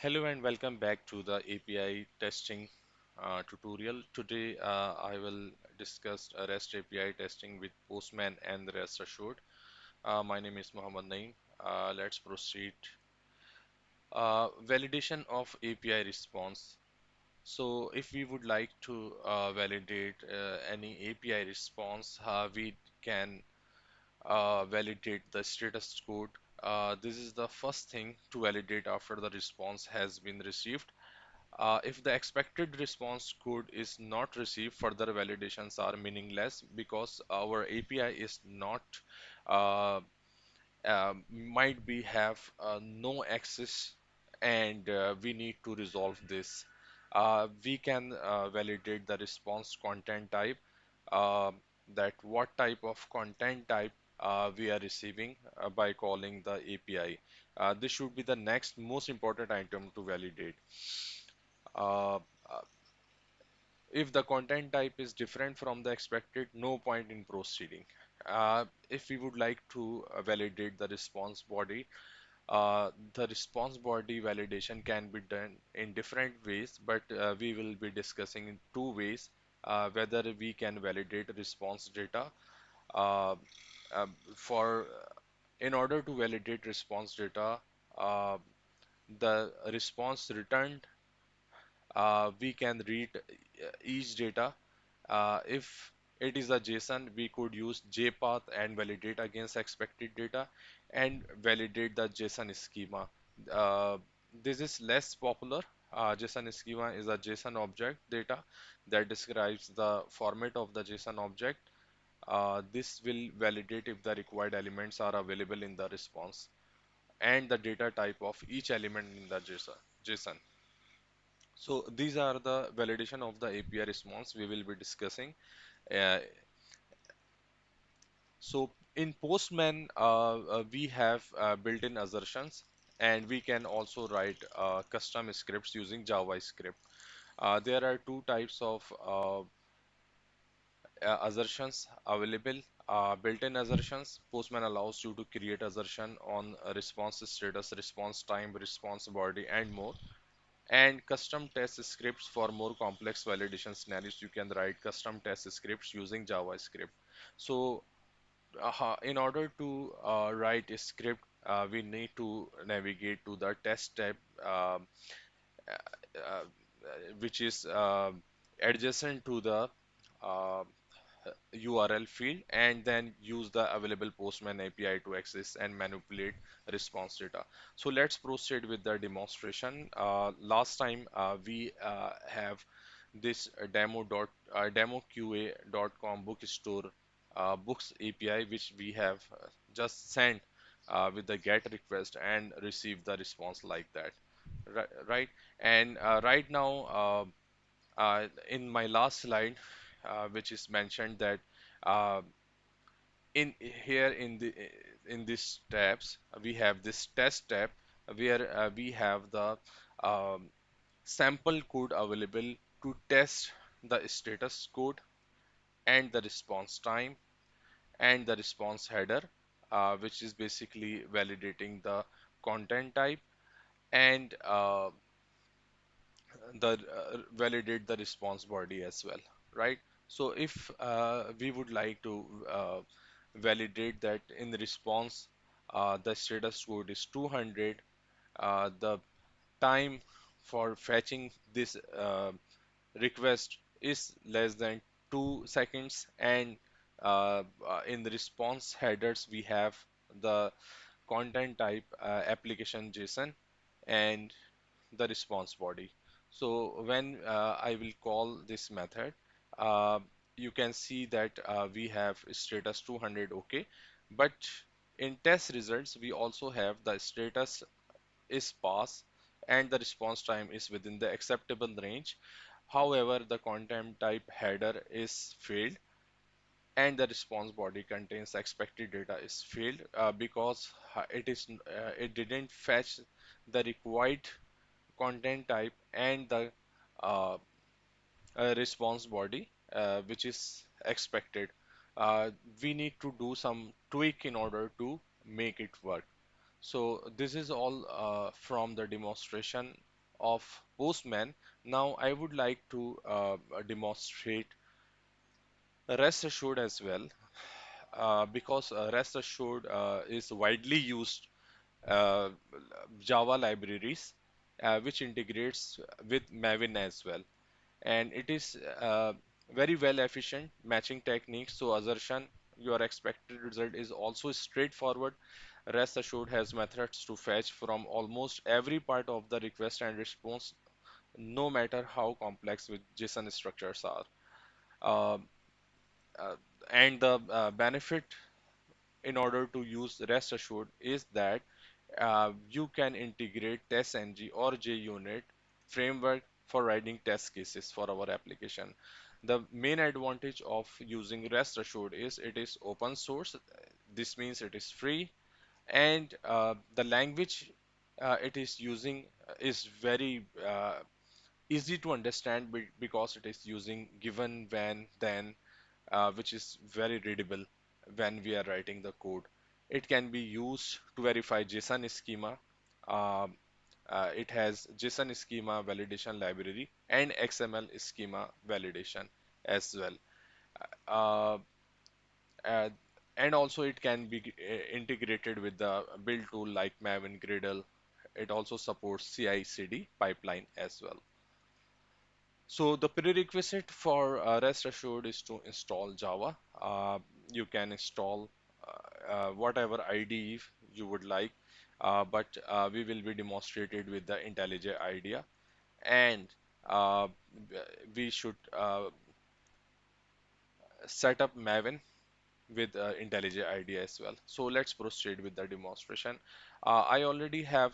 Hello and welcome back to the API testing tutorial. Today I will discuss REST API testing with Postman and Rest-Assured. My name is Muhammad-Naeem. Let's proceed. Validation of API response. So if we would like to validate any API response, we can validate the status code. This is the first thing to validate after the response has been received. If the expected response code is not received, further validations are meaningless because our API is not might be have no access and we need to resolve this. We can validate the response content type, uh, that what type of content type we are receiving by calling the API. This should be the next most important item to validate. Uh, uh, if the content type is different from the expected, no point in proceeding. If we would like to validate the response body validation can be done in different ways, but we will be discussing in two ways, whether we can validate response data. Uh, for In order to validate response data, uh, the response returned, we can read each data. If it is a JSON, we could use JPath and validate against expected data and validate the JSON schema. Uh, this is less popular. JSON schema is a JSON object data that describes the format of the JSON object. This will validate if the required elements are available in the response and the data type of each element in the JSON. So these are the validation of the API response we will be discussing. Uh, so in Postman, we have built-in assertions, and we can also write custom scripts using JavaScript. There are two types of assertions available. Built-in assertions. Postman allows you to create assertion on response status, response time, response body, and more. And custom test scripts for more complex validation scenarios. You can write custom test scripts using JavaScript. So, in order to write a script, we need to navigate to the test tab, which is adjacent to the uh, URL field, and then use the available Postman API to access and manipulate response data. So let's proceed with the demonstration. Last time we have this demoqa.com bookstore books API, which we have just sent with the GET request and received the response like that. Right? And right now, in my last slide, which is mentioned that uh, in here in these tabs, we have this test tab where we have the um, sample code available to test the status code and the response time and the response header, which is basically validating the content type and the validate the response body as well, right? So if we would like to validate that in the response the status code is 200, the time for fetching this request is less than 2 seconds, and in the response headers we have the content type application JSON and the response body. So when I will call this method, uh, you can see that we have status 200 OK, but in test results we also have the status is pass and the response time is within the acceptable range. However, the content type header is failed and the response body contains expected data is failed because it didn't fetch the required content type and the uh, response body which is expected. Uh, we need to do some tweak in order to make it work. So this is all from the demonstration. of Postman. Now I would like to demonstrate rest assured as well, because rest assured is widely used uh, Java libraries, which integrates with Maven as well, and it is very well efficient matching techniques. So assertion, your expected result is also straightforward. Rest assured has methods to fetch from almost every part of the request and response, no matter how complex with JSON structures are. Uh, uh, and the benefit in order to use rest assured is that you can integrate TestNG or JUnit framework for writing test cases for our application. The main advantage of using rest assured is it is open source. This means it is free, and the language it is using is very easy to understand because it is using given, when, then, which is very readable when we are writing the code. It can be used to verify JSON schema. Um, it has JSON schema validation library and XML schema validation as well. Uh, uh, and also it can be integrated with the build tool like Maven Gradle. It also supports CI/CD pipeline as well. So the prerequisite for rest assured is to install Java. You can install whatever IDE you would like, but we will be demonstrated with the IntelliJ IDEA, and uh, we should set up Maven with IntelliJ IDEA as well. So let's proceed with the demonstration. I already have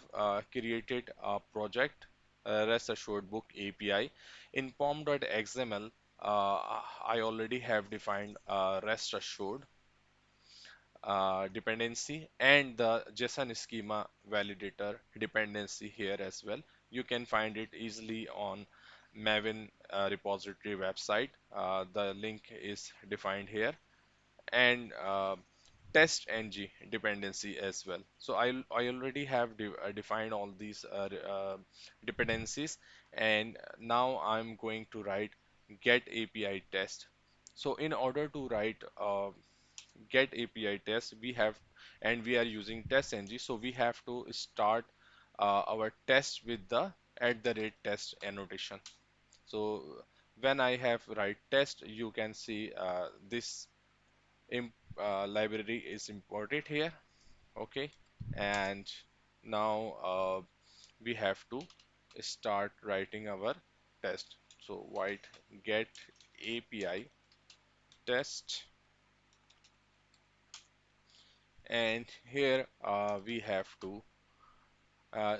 created a project, REST Assured Book API. In pom.xml, I already have defined REST Assured dependency and the JSON schema validator dependency here as well. You can find it easily on Maven repository website. The link is defined here, and TestNG dependency as well. So I already have defined all these dependencies, and now I'm going to write get API test. So in order to write get API test, we have, and we are using TestNG, so we have to start our test with the @test annotation. So when I have write test, you can see this library is imported here. Okay, and now we have to start writing our test. So write get API test, and here we have to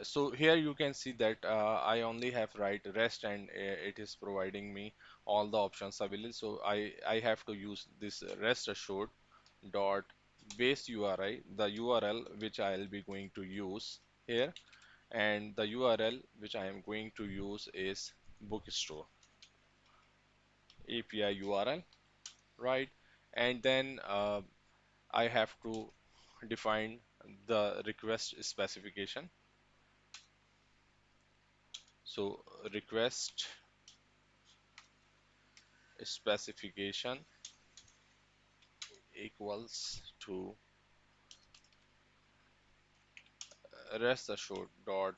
so here you can see that I only have write rest, and it is providing me all the options available. So I have to use this rest assured dot base URI, the URL which I'll be going to use here, and the URL which I am going to use is bookstore API URL, right? And then I have to define the request specification. So request specification equals to rest assured dot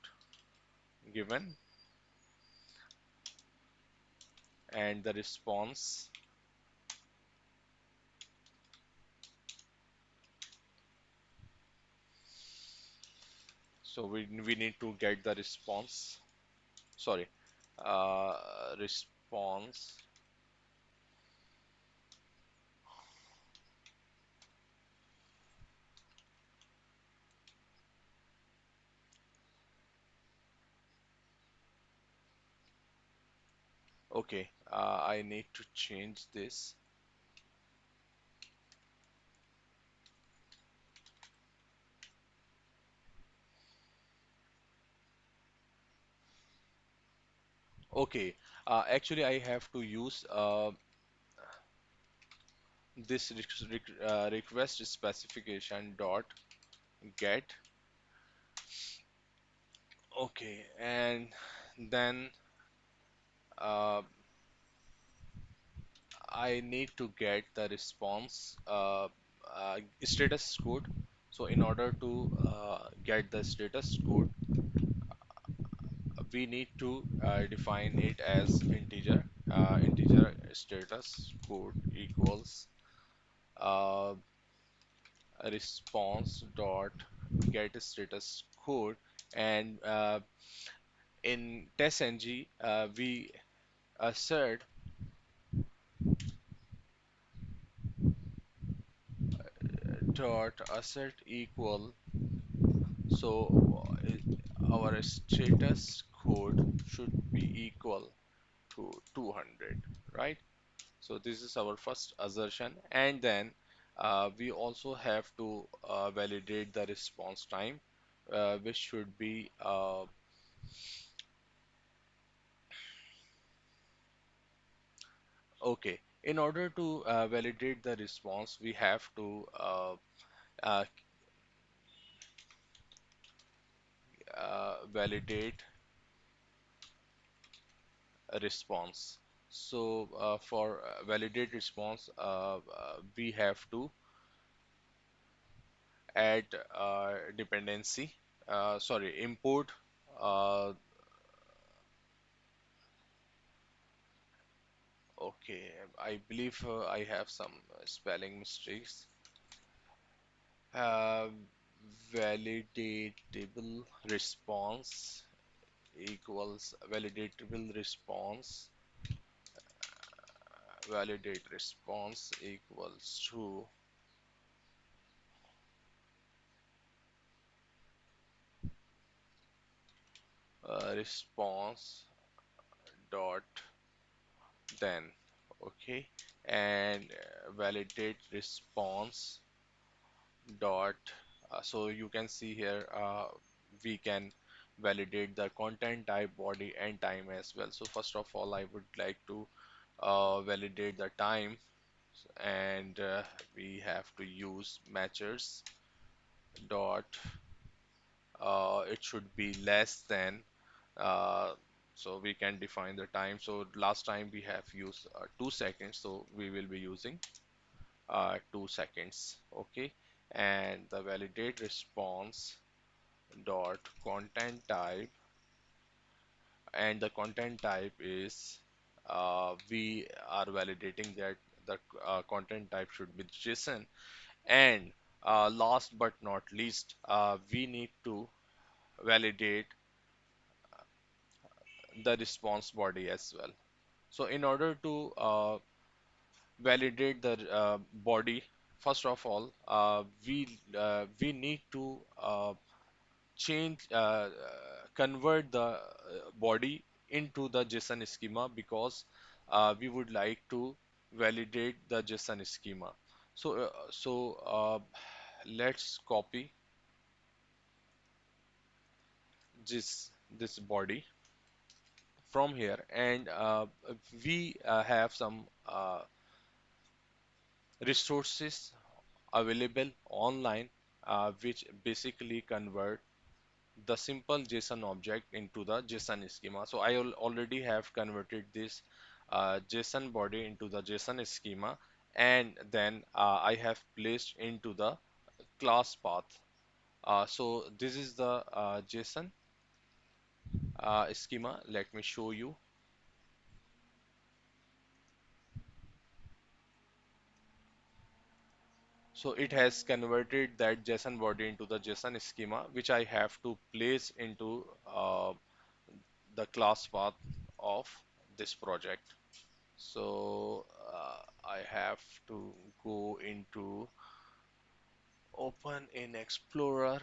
given, and the response. So we need to get the response. Sorry, response. Okay, I need to change this. Okay, actually I have to use this request specification dot get. Okay, and then uh, I need to get the response status code. So in order to get the status code, we need to define it as integer. Integer status code equals uh, response dot get status code, and in TestNG we assert dot assert equal, so our status code should be equal to 200, right? So this is our first assertion, and then we also have to validate the response time, which should be okay. In order to validate the response, we have to uh, validate a response. So for validate response, we have to add dependency, sorry, import. Uh, okay, I believe I have some spelling mistakes. Uh, Validatable response equals validatable response. Validate response equals to response dot then, okay, and validate response dot, so you can see here we can validate the content type, body, and time as well. So first of all, I would like to validate the time, and we have to use matchers dot, it should be less than, uh, so we can define the time. So last time we have used 2 seconds, so we will be using 2 seconds, okay. And the validate response dot content type, and the content type is we are validating that the content type should be JSON, and last but not least, we need to validate the response body as well. So in order to validate the body, first of all, we need to change convert the body into the JSON schema, because we would like to validate the JSON schema. So let's copy this body from here, and we have some resources available online which basically convert the simple JSON object into the JSON schema. So I already have converted this JSON body into the JSON schema, and then I have placed into the class path. So this is the JSON schema. Let me show you. So it has converted that JSON body into the JSON schema, which I have to place into the class path of this project. So I have to go into open in Explorer,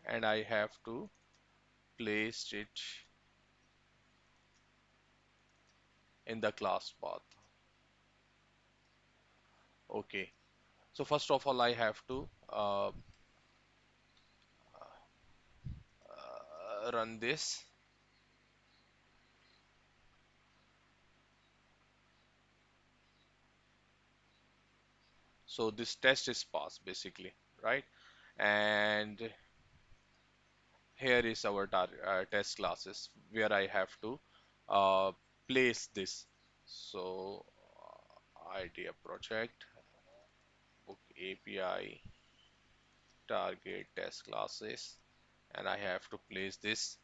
and I have to place it in the class path. Okay. So first of all, I have to run this. So this test is passed basically, right? And here is our test classes where I have to uh, place this. So idea project, book API, target test classes, and I have to place this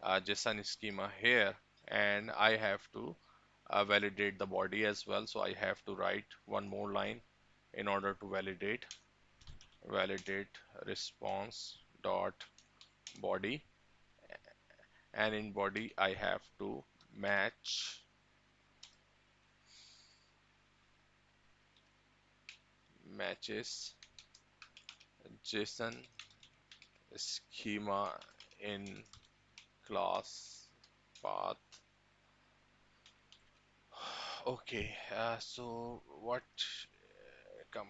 JSON schema here, and I have to validate the body as well. So I have to write one more line in order to validate response dot body, and in body I have to match matches JSON schema in class path. Okay, so what come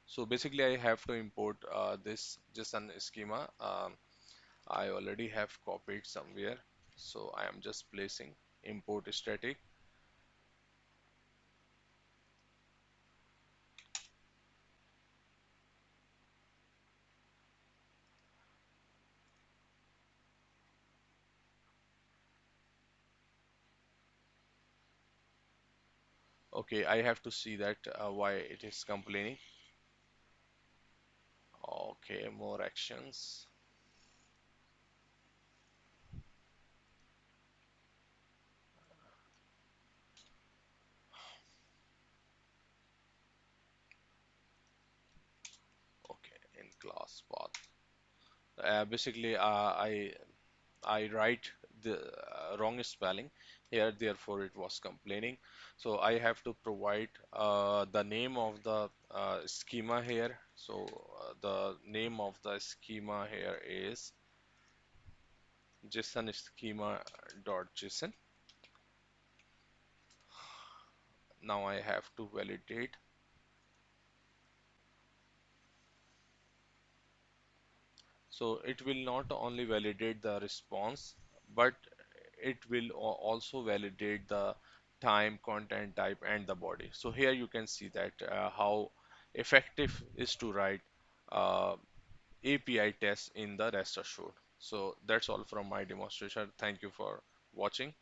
so basically I have to import this JSON schema. I already have copied somewhere, so I am just placing import static. Okay, I have to see that why it is complaining. Okay, more actions. Okay, in class path. Basically, I write the wrong spelling here, therefore it was complaining. So I have to provide the name of the schema here. So the name of the schema here is JSON schema.json. Now I have to validate. So it will not only validate the response, but it will also validate the time, content type, and the body. So here you can see that how effective is to write uh, API tests in the REST assured. So that's all from my demonstration. Thank you for watching.